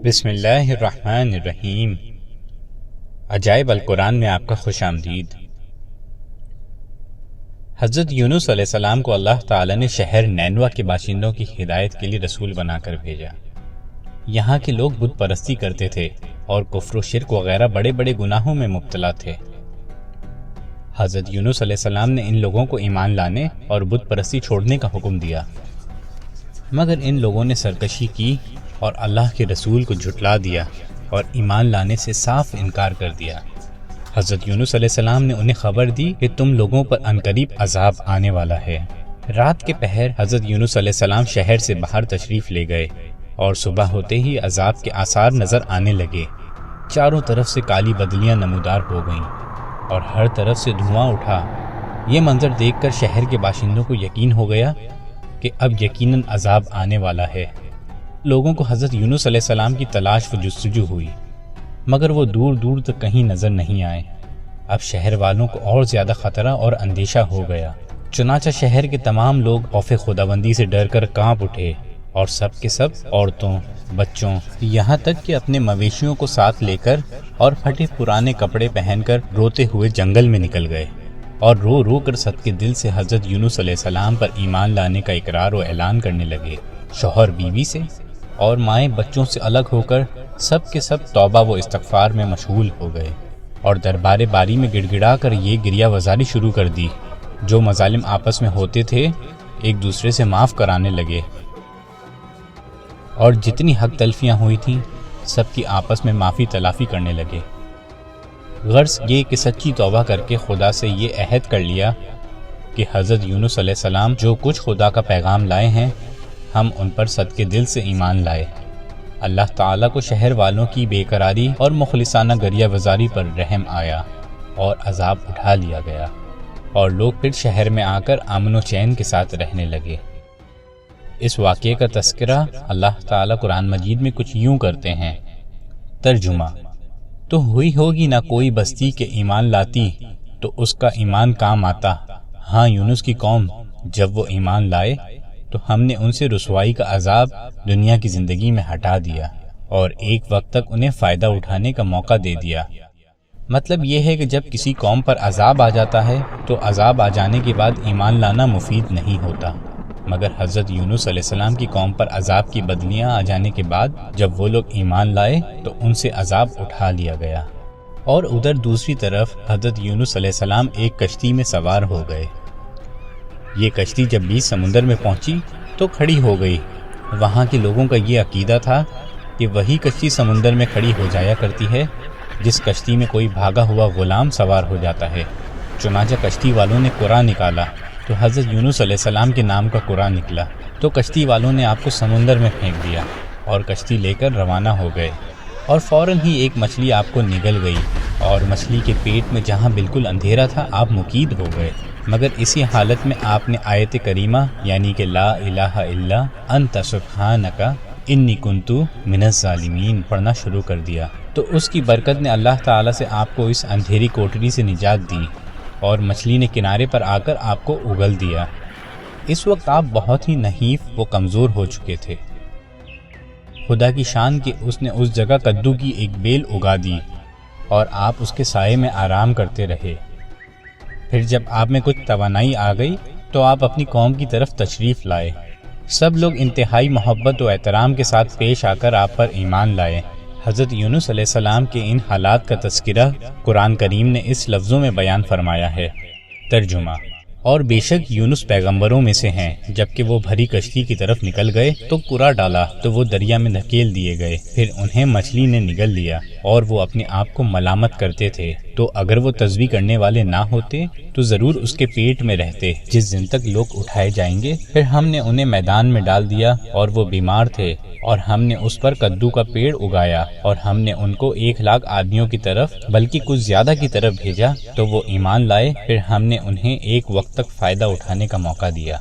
بسم اللہ الرحمن الرحیم۔ عجائب القرآن میں آپ کا خوش آمدید۔ حضرت یونس علیہ السلام کو اللہ تعالی نے شہر نینوا کے باشندوں کی ہدایت کے لیے رسول بنا کر بھیجا۔ یہاں کے لوگ بت پرستی کرتے تھے اور کفر و شرک وغیرہ بڑے بڑے گناہوں میں مبتلا تھے۔ حضرت یونس علیہ السلام نے ان لوگوں کو ایمان لانے اور بت پرستی چھوڑنے کا حکم دیا، مگر ان لوگوں نے سرکشی کی اور اللہ کے رسول کو جھٹلا دیا اور ایمان لانے سے صاف انکار کر دیا۔ حضرت یونس علیہ السلام نے انہیں خبر دی کہ تم لوگوں پر عنقریب عذاب آنے والا ہے۔ رات کے پہر حضرت یونس علیہ السلام شہر سے باہر تشریف لے گئے اور صبح ہوتے ہی عذاب کے آثار نظر آنے لگے۔ چاروں طرف سے کالی بدلیاں نمودار ہو گئیں اور ہر طرف سے دھواں اٹھا۔ یہ منظر دیکھ کر شہر کے باشندوں کو یقین ہو گیا کہ اب یقیناً عذاب آنے والا ہے۔ لوگوں کو حضرت یونس علیہ السلام کی تلاش و جستجو ہوئی، مگر وہ دور دور تک کہیں نظر نہیں آئے۔ اب شہر والوں کو اور زیادہ خطرہ اور اندیشہ ہو گیا، چنانچہ شہر کے تمام لوگ خوف خداوندی سے ڈر کر کانپ اٹھے اور سب کے سب عورتوں، بچوں، یہاں تک کہ اپنے مویشیوں کو ساتھ لے کر اور پھٹے پرانے کپڑے پہن کر روتے ہوئے جنگل میں نکل گئے اور رو رو کر صدقے دل سے حضرت یونس علیہ السلام پر ایمان لانے کا اقرار و اعلان کرنے لگے۔ شوہر بیوی سے اور مائیں بچوں سے الگ ہو کر سب کے سب توبہ و استغفار میں مشغول ہو گئے اور دربار باری میں گڑ گڑا کر یہ گریہ وزاری شروع کر دی۔ جو مظالم آپس میں ہوتے تھے ایک دوسرے سے معاف کرانے لگے اور جتنی حق تلفیاں ہوئی تھیں سب کی آپس میں معافی تلافی کرنے لگے۔ غرض یہ کہ سچی توبہ کر کے خدا سے یہ عہد کر لیا کہ حضرت یونس علیہ السلام جو کچھ خدا کا پیغام لائے ہیں ہم ان پر صدقے دل سے ایمان لائے۔ اللہ تعالیٰ کو شہر والوں کی بے قراری اور مخلصانہ گریہ وزاری پر رحم آیا اور عذاب اٹھا لیا گیا اور لوگ پھر شہر میں آ کر امن و چین کے ساتھ رہنے لگے۔ اس واقعے کا تذکرہ اللہ تعالیٰ قرآن مجید میں کچھ یوں کرتے ہیں۔ ترجمہ: تو ہوئی ہوگی نہ کوئی بستی کے ایمان لاتی تو اس کا ایمان کام آتا، ہاں یونس کی قوم جب وہ ایمان لائے تو ہم نے ان سے رسوائی کا عذاب دنیا کی زندگی میں ہٹا دیا اور ایک وقت تک انہیں فائدہ اٹھانے کا موقع دے دیا۔ مطلب یہ ہے کہ جب کسی قوم پر عذاب آ جاتا ہے تو عذاب آ جانے کے بعد ایمان لانا مفید نہیں ہوتا، مگر حضرت یونس علیہ السلام کی قوم پر عذاب کی بدلیاں آ جانے کے بعد جب وہ لوگ ایمان لائے تو ان سے عذاب اٹھا لیا گیا۔ اور ادھر دوسری طرف حضرت یونس علیہ السلام ایک کشتی میں سوار ہو گئے۔ یہ کشتی جب بیچ سمندر میں پہنچی تو کھڑی ہو گئی۔ وہاں کے لوگوں کا یہ عقیدہ تھا کہ وہی کشتی سمندر میں کھڑی ہو جایا کرتی ہے جس کشتی میں کوئی بھاگا ہوا غلام سوار ہو جاتا ہے۔ چنانچہ کشتی والوں نے قرعہ نکالا تو حضرت یونس علیہ السلام کے نام کا قرعہ نکلا، تو کشتی والوں نے آپ کو سمندر میں پھینک دیا اور کشتی لے کر روانہ ہو گئے، اور فوراً ہی ایک مچھلی آپ کو نگل گئی اور مچھلی کے پیٹ میں جہاں بالکل اندھیرا تھا آپ مقید ہو گئے۔ مگر اسی حالت میں آپ نے آیت کریمہ یعنی کہ لا الہ الا انت سبحانک انی کنت من الظالمین پڑھنا شروع کر دیا، تو اس کی برکت نے اللہ تعالیٰ سے آپ کو اس اندھیری کوٹری سے نجات دی اور مچھلی نے کنارے پر آ کر آپ کو اگل دیا۔ اس وقت آپ بہت ہی نحیف و کمزور ہو چکے تھے۔ خدا کی شان کہ اس نے اس جگہ کدو کی ایک بیل اگا دی اور آپ اس کے سائے میں آرام کرتے رہے۔ پھر جب آپ میں کچھ توانائی آ گئی تو آپ اپنی قوم کی طرف تشریف لائے۔ سب لوگ انتہائی محبت و احترام کے ساتھ پیش آ کر آپ پر ایمان لائے۔ حضرت یونس علیہ السلام کے ان حالات کا تذکرہ قرآن کریم نے اس لفظوں میں بیان فرمایا ہے۔ ترجمہ: اور بے شک یونس پیغمبروں میں سے ہیں، جبکہ وہ بھری کشتی کی طرف نکل گئے تو قرعہ ڈالا تو وہ دریا میں دھکیل دیے گئے، پھر انہیں مچھلی نے نگل لیا اور وہ اپنے آپ کو ملامت کرتے تھے، تو اگر وہ تسبیح کرنے والے نہ ہوتے تو ضرور اس کے پیٹ میں رہتے جس دن تک لوگ اٹھائے جائیں گے۔ پھر ہم نے انہیں میدان میں ڈال دیا اور وہ بیمار تھے اور ہم نے اس پر کدو کا پیڑ اگایا اور ہم نے ان کو 1,00,000 آدمیوں کی طرف بلکہ کچھ زیادہ کی طرف بھیجا تو وہ ایمان لائے، پھر ہم نے انہیں ایک وقت تک فائدہ اٹھانے کا موقع دیا۔